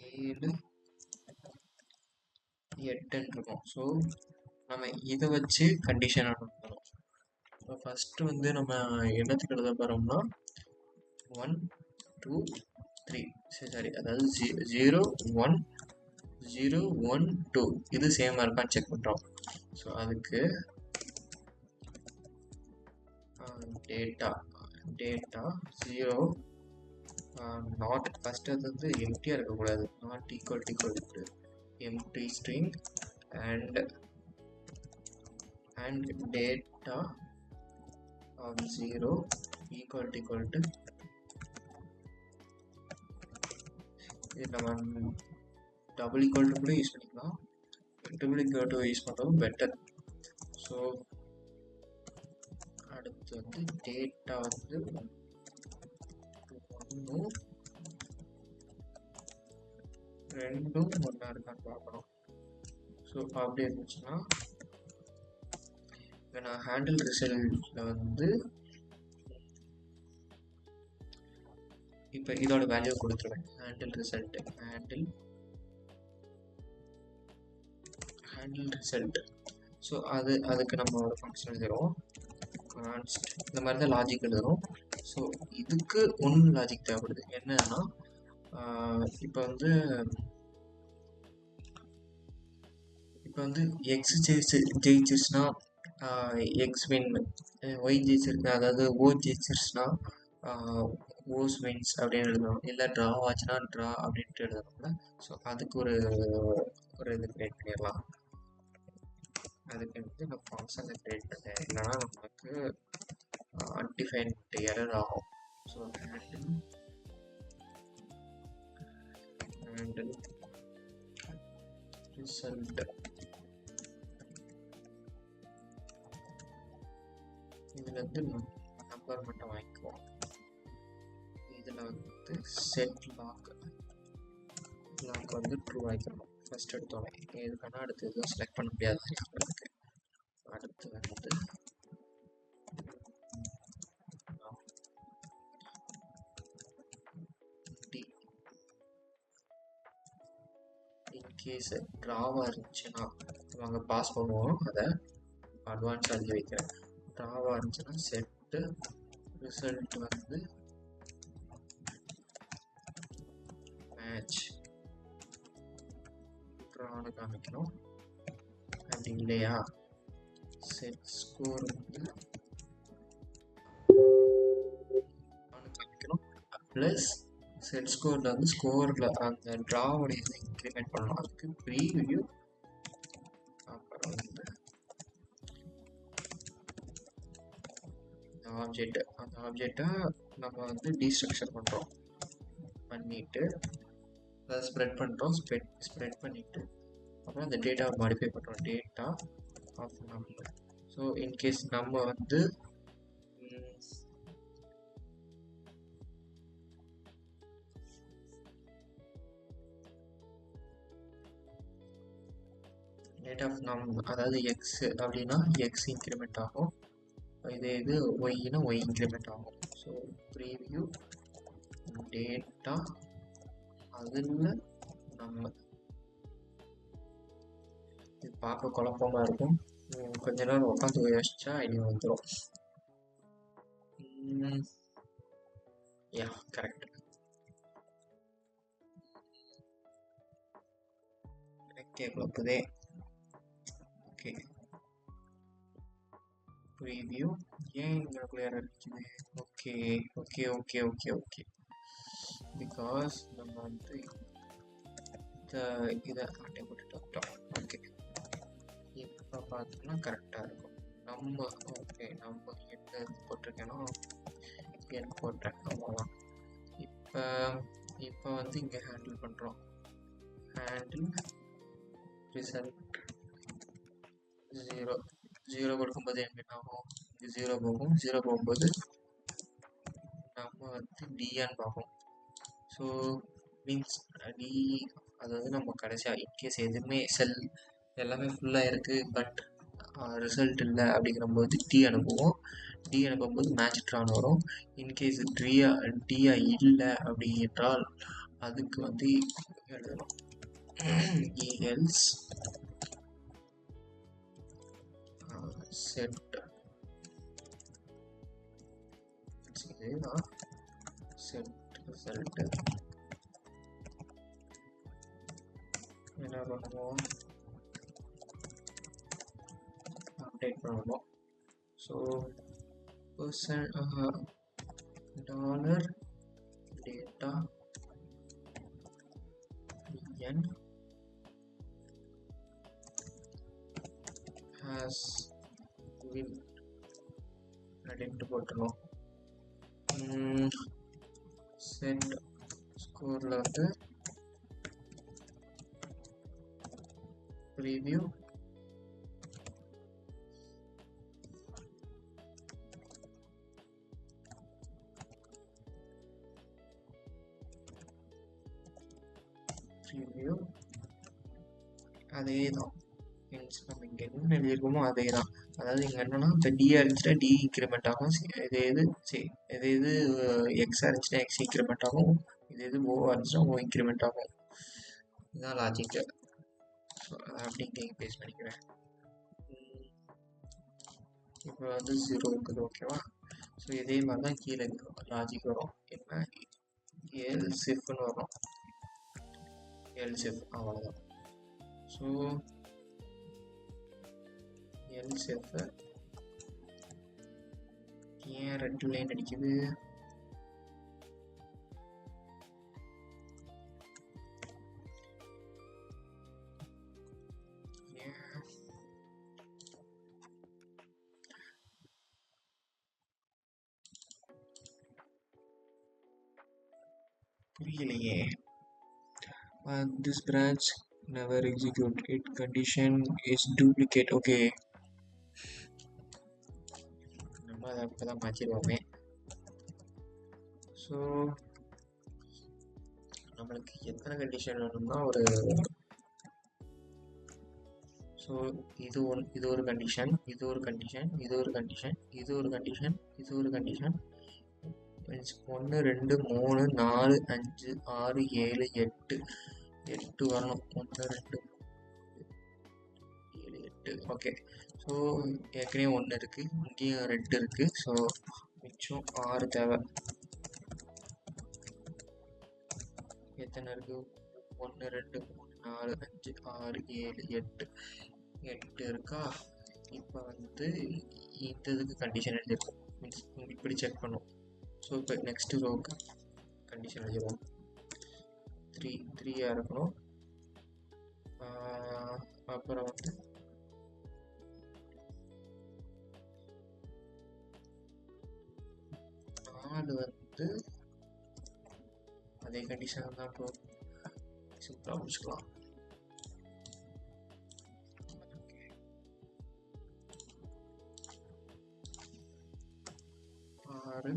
7, 8 இருக்கும். ஸோ நம்ம இதை வச்சு கண்டிஷன் அனுப்பணும். ஸோ ஃபஸ்ட்டு வந்து நம்ம என்னத்துக்கு எழுத போகிறோம்னா 1, 2, 3 சரி, அதாவது 0, 1, 0, 1, 2 இது சேமாக இருக்கான்னு செக் பண்ணுறோம். ஸோ அதுக்கு டேட்டா 0 நாட் ஃபஸ்ட்டு அது வந்து எம்டியாக இருக்கக்கூடாது, not equal empty string and data of 0 equal to இது நம்ம டபுள் ஈக்குவல் டு கூட யூஸ் பண்ணிக்கலாம், ட்ரிபிள் ஈக்குவல் டு யூஸ் பண்ணுறது பெட்டர். ஸோ அடுத்து வந்து டேட்டா வந்து 1, 2 ஒன்றா இருக்கான்னு பார்க்கணும். ஸோ அப்படி இருந்துச்சுன்னா இப்போ நான் ஹேண்டில் ரிசல்ட்டில் வந்து இப்போ இதோட வேல்யூ கொடுத்துருவேன். Handle result. ஸோ அதுக்கு நம்ம ஒரு ஃபங்க்ஷன் எழுதுகிறோம், கான்ஸ்ட். இந்த மாதிரி தான் லாஜிக் எழுதுகிறோம். ஸோ இதுக்கு ஒன்று லாஜிக் தேவைப்படுது. என்னன்னா இப்போ வந்து எக்ஸ் ஜெயிச்சிருச்சுன்னா எக்ஸ் வின், ஒய் ஜெயிச்சிருக்கு அதாவது ஓ ஜெயிச்சிருச்சுன்னா ஓஸ் வின்ஸ் அப்படின்னு எழுதணும், இல்லை ட்ரா ஆச்சுன்னா ட்ரா அப்படின்ட்டு எழுதணும்ல. ஸோ அதுக்கு ஒரு இது கிரியேட் பண்ணிடலாம். அதுக்கு வந்து நான் ஃபங்க்ஷனை கிரியேட் பண்ணேன், இல்லைன்னா நமக்கு அன்டிஃபைன்ட் எரர் ஆகும். ஸோ ஹேண்டில் ரிசல்ட் இதில் வந்து நம்பர் மட்டும் வாங்கிக்குவோம். இதில் வந்து செட் லாக் வந்து ட்ரூ ஆகிக்கணும் ஃபர்ஸ்ட் எடுத்தோன்னே. இதுக்கான அடுத்து எதுவும் செலக்ட் பண்ண முடியாது. அடுத்து வந்து இன்கேஸ் ட்ராவாக இருந்துச்சுன்னா நாங்கள் பாஸ் பண்ணுவோம், அதை அட்வான்ஸாக எழுதி வைக்கிறேன். ட்ராவாக இருந்துச்சுன்னா செட்டு ரிசல்ட் வந்து மேட்ச் ட்ரான்னு காமிக்கணும். அப்படி இல்லையா செட் ஸ்கோர் வந்து காமிக்கணும். ப்ளஸ் செட் ஸ்கோரில் வந்து ஸ்கோரில் அந்த ட்ராவோடைய இதை இன்க்ரிமெண்ட் பண்ணணும். அதுக்கு ப்ரீவியூ, அப்புறம் வந்து அந்த ஆப்ஜெக்டை நம்ம வந்து டீஸ்ட்ரக்சர் பண்ணிட்டு அதை ஸ்ப்ரெட் பண்ணுறோம். ஸ்ப்ரெட் பண்ணிவிட்டு அப்புறம் அந்த டேட்டாவை மாடிஃபை பண்ணுறோம், data of number. So in case நம்ம வந்து ரேட் ஆஃப் அதாவது எக்ஸ் அப்படின்னா எக்ஸ் இன்க்ரிமெண்ட் ஆகும், இதே இது ஒய்னா ஒய் இன்க்ரிமெண்ட் ஆகும். ஸோ ப்ரீவியூ டேட்டா அதில் நம்ம இது பார்க்க குழப்பமாக இருக்கும், கொஞ்ச நேரம் உட்காந்து யோசிச்சா ஐடியா வந்துடும். யா கரெக்ட், கரெக்டே குழப்புதே. ஓகே ப்ரீவியூ ஏன் இங்கே கிளியர் இருக்குது? Okay okay okay okay okay because நம்ம வந்து இதை ஆட்டை போட்டுட்டோம். ஓகே இப்போ பார்த்தோம்னா கரெக்டாக இருக்கும். நம்ம ஓகே நம்ம என்ன போட்டிருக்கேனோ என் போட்டேன் அவ்வளோதான். இப்போ வந்து இங்கே ஹேண்டில் பண்ணுறோம். ஹேண்டில் ரிசல்ட் 0 கொடுக்கும்போது என்ன ஆகும்? இங்கே 0 போகும், 0 போகும்போது நம்ம வந்து டிஆன்னு பார்ப்போம். ஸோ மீன்ஸ் டி, அதாவது நம்ம கடைசியாக இன்கேஸ் எதுவுமே செல் எல்லாமே ஃபுல்லாக இருக்குது பட் ரிசல்ட் இல்லை அப்படிங்கிறபோது டி அனுப்புவோம். டி அனுப்பும்போது மேட்ச் ட்ரான் வரும். இன்கேஸ் டியா இல்லை அப்படின்றால் அதுக்கு வந்து எழுதணும் எல்ஸ் செட் இதுதான் செட் ரிசல்ட். என்ன பண்ணுவோம்? அப்டேட் பண்ணுவோம். So dollar data n has been அப்படின்ட்டு போட்டுருவோம். செட் ஸ்கோரில் வந்து ப்ரீவியூ ப்ரீவியூ அதே தான். நம்ம இங்கே என்ன எழுதியிருக்கோமோ அதே தான். அதாவது இங்கே என்னன்னா இப்போ டி இருந்துச்சுன்னா டி இன்க்ரிமெண்ட் ஆகும், இது எக்ஸ் இருந்துச்சுன்னா எக்ஸ் இன்க்ரிமெண்ட் ஆகும், இது ஓ இருந்துச்சுன்னா ஓ இன்க்ரிமெண்ட் ஆகும். இதுதான் லாஜிக்கு. ஸோ அதை அப்படிங்க பேஸ் பண்ணிக்கிறேன். இப்போ வந்து 0 இருக்குது, ஓகேவா? ஸோ இதே மாதிரி தான் கீழே லாஜிக் வரும். என்ன எல்சிஃப்னு வரும், எல்சிஃப் அவ்வளோதான். ஸோ எல்சிஃப் ஏன் ரெட் லைன் அடிக்குது? புரியலையே. This branch never execute it, condition is duplicate. Okay, நம்ம அதை அப்பதான் மாற்றிடுவோமே. ஸோ நம்மளுக்கு எத்தனை கண்டிஷன் வேணும்னா ஒரு, ஸோ இது ஒரு கண்டிஷன், இது ஒரு கண்டிஷன், இது ஒரு கண்டிஷன், இது ஒரு கண்டிஷன், இது ஒரு கண்டிஷன், 1 2 3 4 5 6 7 8 வரணும். 1 2 7 8. ஓகே, ஸோ ஏற்கனவே 1 இருக்கு, இங்கேயும் 2 இருக்கு. ஸோ மிச்சம் 6 தேவை. எத்தனை இருக்கு? 1 2 3 4 5 6 7 8 இருக்கா? இப்போ வந்து இந்த இதுக்கு கண்டிஷன் எழுதிருக்கும், மீன்ஸ் இப்படி செக் பண்ணும். ஸோ இப்போ நெக்ஸ்ட் ரோவுக்கு கண்டிஷன் எழுதிடுவோம். 3 இருக்கணும். அப்புறம் வந்து அது வந்து அதே கண்டிஷன் தான் ப்ரோ, சிம்பிளாக முடிச்சுக்கலாம். ஆறு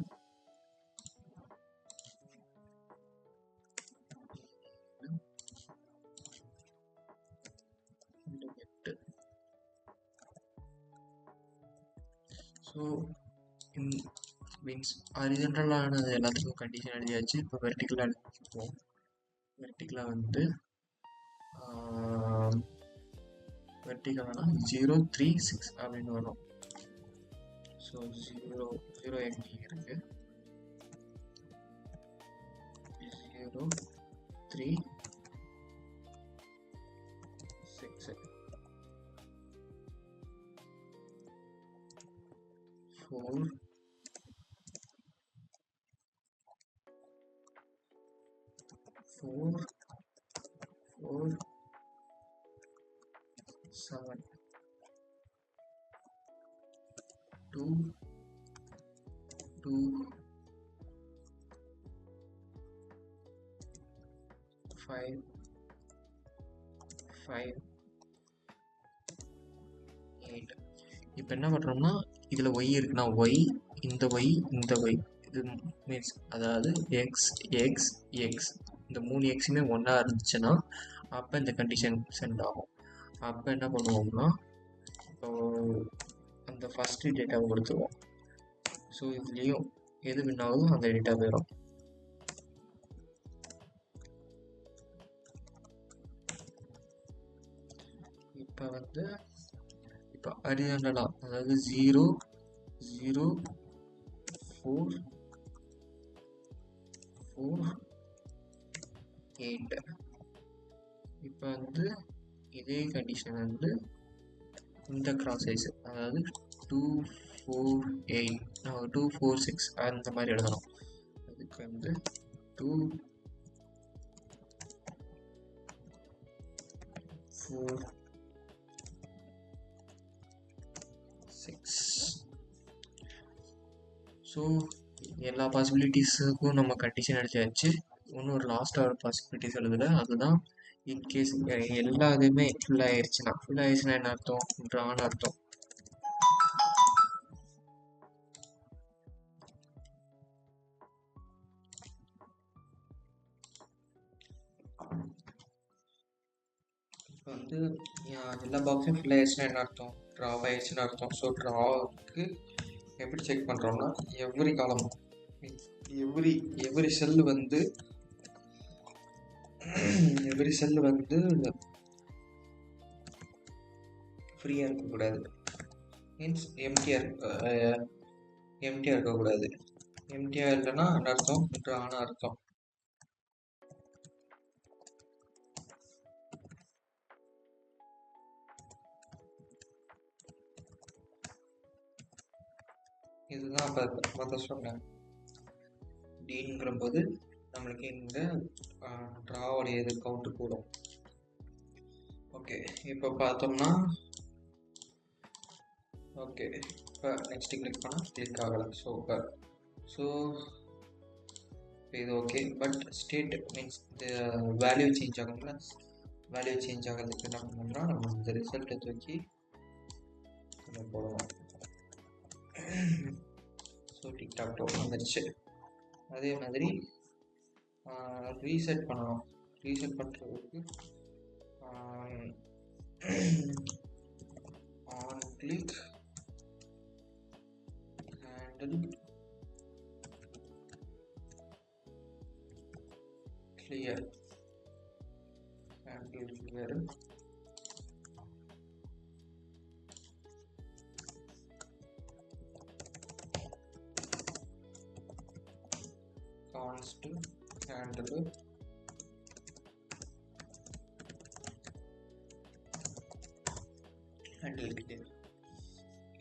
8 ஸோ மீன்ஸ் ஹரிசாண்டலானது எல்லாத்துக்கும் கண்டிஷன் எழுதியாச்சு. இப்போ வெர்டிக்கலாக எழுதிப்போம். வெர்டிக்கலாக வந்து வெர்டிக்கலானா 036 அப்படின்னு வரும். ஸோ 0 எம்டி இருக்கு, 036 4 4 4 7 2 2 5 5 8. இப்போ என்ன பண்ணுறோம்னா இதில் ஒய் இருக்குன்னா ஒய், இந்த ஒய், இந்த ஒய், இது மீன்ஸ் அதாவது எக்ஸ் எக்ஸ் எக்ஸ், இந்த 3 எக்ஸுமே ஒன்றா இருந்துச்சுன்னா அப்போ இந்த கண்டிஷன் சென்ட் ஆகும். அப்போ என்ன பண்ணுவோம்னா இப்போ அந்த ஃபஸ்ட்டு டேட்டாவை கொடுத்துருவோம். ஸோ இதுலேயும் எது வின் ஆகுதோ அந்த டேட்டா போயிடும். இப்போ வந்து இப்போ ஹரிசாண்டலா அதாவது 0 0 4 4 8. இப்போ வந்து இதே கண்டிஷன் வந்து இந்த கிராஸ் சைஸ் அதாவது 248 246 அந்த மாதிரி எழுதணும். அதுக்கு வந்து 2 4 6. ஸோ எல்லா பாசிபிலிட்டிஸுக்கும் நம்ம கண்டிஷன் எடுத்தாச்சு. இன்னும் ஒரு லாஸ்ட்டாக ஒரு பாசிபிலிட்டிஸ் எழுதலை, அதுதான் இன்கேஸ் எல்லா இதுவுமே ஃபுல் ஆயிடுச்சுன்னா என்ன அர்த்தம்? ட்ரான்னு அர்த்தம். இப்போ வந்து எல்லா பாக்ஸும் ஃபுல் ஆயிடுச்சுன்னா என்ன அர்த்தம்? ட்ரா ஆயிடுச்சுன்னு அர்த்தம். ஸோ ட்ராவுக்கு எப்படி செக் பண்ணுறோம்னா எவ்ரி காலம் எவ்ரி செல் வந்து ஃப்ரீயாக இருக்கக்கூடாது. மீன்ஸ் எம்டியாக இருக்கக்கூடாது. எம்டியாக இல்லைன்னா என்ன அர்த்தம்? ட்ரான்னு அர்த்தம். இதுதான் அப்போ சொன்னேன். டீன்கிற போது நம்மளுக்கு இந்த ட்ராவோடைய இது கவுண்ட் கூடும். ஓகே, இப்போ பார்த்தோம்னா ஓகே இப்போ நெக்ஸ்ட் கிளிக் பண்ணால் கிளிக் ஆகலை. ஸோ இது ஓகே. பட் ஸ்டேட் மீன்ஸ் இந்த வேல்யூ சேஞ்ச் ஆகும்ல, வேல்யூ சேஞ்ச் ஆகிறதுக்கு என்ன பண்ணோம்னா நம்ம இந்த ரிசல்ட்டை தூக்கி போடுவோம். ஸோ டிக்டாக் டோ வந்துருச்சு. அதே மாதிரி ரீசெட் பண்ணணும். ரீசெட் பண்ணுறதுக்கு on click handle clear handle clear const handle handle clear.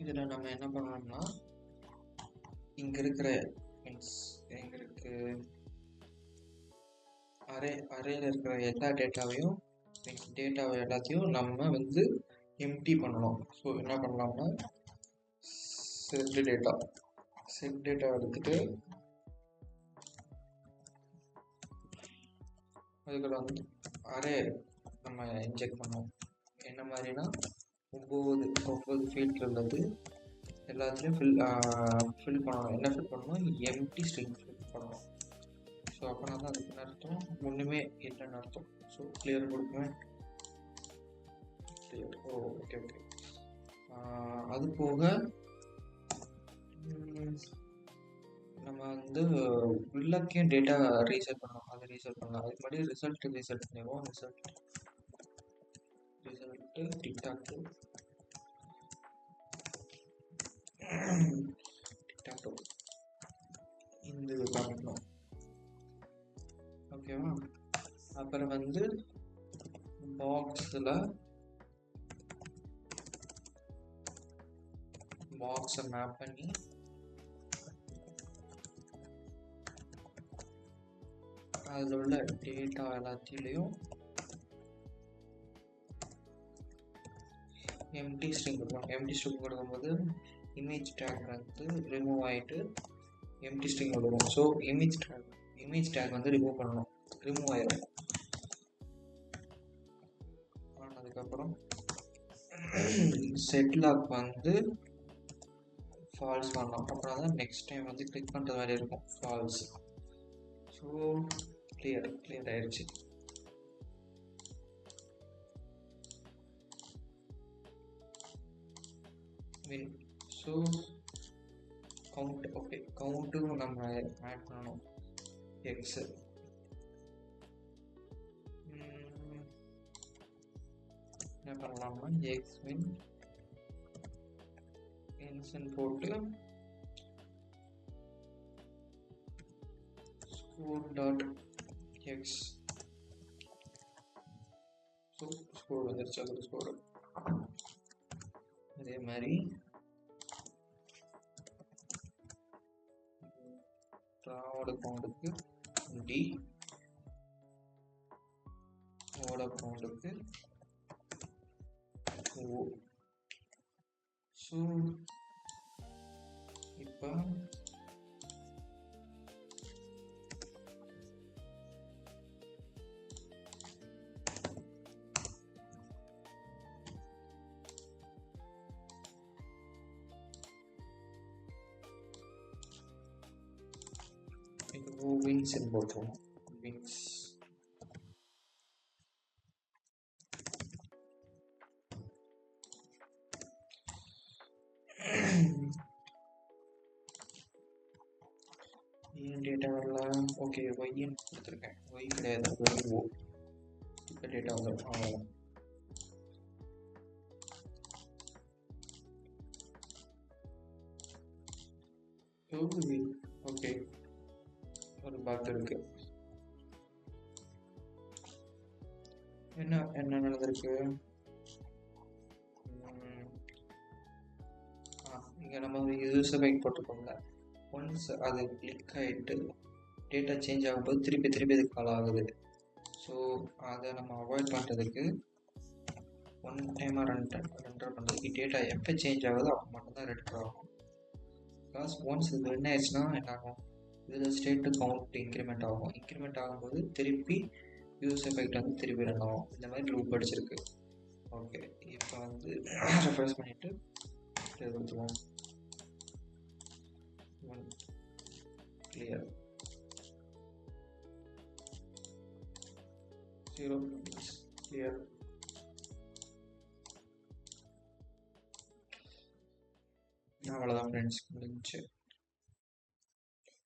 இதில் நம்ம என்ன பண்ணோம்னா இங்கே இருக்கிற மீன்ஸ் எங்களுக்கு அரேயில் இருக்கிற எல்லா டேட்டாவையும் மீன்ஸ் டேட்டாவை எல்லாத்தையும் நம்ம வந்து எம்டி பண்ணணும். ஸோ என்ன பண்ணலாம்னா செட் டேட்டா எடுத்துட்டு அதுக்குள்ள வந்து அரே நம்ம இன்ஜெக்ட் பண்ணுவோம். என்ன மாதிரினா 9 ஃபீல்ட் உள்ளது எல்லாத்துலேயும் ஃபில் பண்ணணும். என்ன ஃபில் பண்ணணும்? எம்டி ஸ்ட்ரிங் ஃபில் பண்ணணும். ஸோ அப்படின்னா தான் அதுக்கு என்ன அர்த்தம்? ஒன்றுமே இல்லைன்னு அர்த்தம். ஸோ கிளியர் கொடுக்குவேன். கிளியர். ஓகே. அது போக நம்ம வந்து உள்ளக்கே டேட்டா ரீசெட் பண்ணலாம். அதை ரீசெட் பண்ணலாம். அதுக்கு முன்னாடி ரிசல்ட் பண்ணிடுவோம். ரிசல்ட் டிக்டாக் இந்த இது காமிக்கணும். ஓகேவா? அப்புறம் வந்து பாக்ஸை மேப் பண்ணி அதில் உள்ள டேட்டா எல்லாத்திலையும் எம்டி ஸ்ட்ரிங் கொடுக்கணும். எம்டி ஸ்ட்ரிங் கொடுக்கும்போது இமேஜ் டேக் வந்து ரிமூவ் ஆகிட்டு எம்டி ஸ்ட்ரிங் கொடுக்கும். ஸோ இமேஜ் டேக் வந்து ரிமூவ் பண்ணணும். ரிமூவ் ஆயிடும். ஆனதுக்கப்புறம் செட்லாக் வந்து ஃபால்ஸ் பண்ணலாம். அப்புறம் தான் நெக்ஸ்ட் டைம் வந்து கிளிக் பண்ணுற மாதிரி இருக்கும். ஃபால்ஸ். ஸோ கிளியர் ஆயிடுச்சு. So count. ஓகே, கவுண்ட்டும் நம்ம ஆட் பண்ணணும். எக்ஸ் என்ன பண்ணலாம்னா எக்ஸ் வின் இன்சன் போட்டு score dot X. So score வந்துருச்சு. அது ஸ்கோர். அதே மாதிரி ஓட கவுண்டுக்கு டி, ஓட கவுண்டுக்கு ஓ. ஸோ இப்போ விங்ஸ் போட்டுருவோம். விங்ஸ் டேட்டா வரல. ஓகே, ஒய்ன்னு கொடுத்துருக்கேன். ஒய் கிடையாது, ஓ. இப்போ டேட்டா வந்துடும். அவ்வளோதான். ஓகே, ஒரு பக் இருக்கு. என்ன நடந்திருக்கு? இங்கே நம்ம யூசர் பைக் போட்டுக்கோங்க. ஒன்ஸ் அது கிளிக் ஆகிட்டு டேட்டா சேஞ்ச் ஆகும்போது திருப்பி அது கால் ஆகுது. ஸோ அதை நம்ம அவாய்ட் பண்ணுறதுக்கு ஒன் டைமாக ரெண்டர் பண்ணுறதுக்கு டேட்டா எப்போ சேஞ்ச் ஆகுதோ அப்போ மட்டும்தான் ரெண்டர் ஆகும். பிகாஸ் ஒன்ஸ் இது என்ன ஆயிடுச்சுன்னா என்ன ஆகும், இதில் ஸ்டேட்டு கவுண்ட் இன்க்ரிமெண்ட் ஆகும். இன்க்ரிமெண்ட் ஆகும்போது திருப்பி யூஸ் எஃபெக்ட் வந்து திருப்பி ரன் ஆகும். இந்த மாதிரி லூப் அடிச்சிருக்கு. ஓகே, இப்போ வந்து ரெஃப்ரெஷ் பண்ணிவிட்டு எடுத்துவோம். Clear 0 clear. அவ்வளோதான் ஃப்ரெண்ட்ஸ், முடிஞ்சு.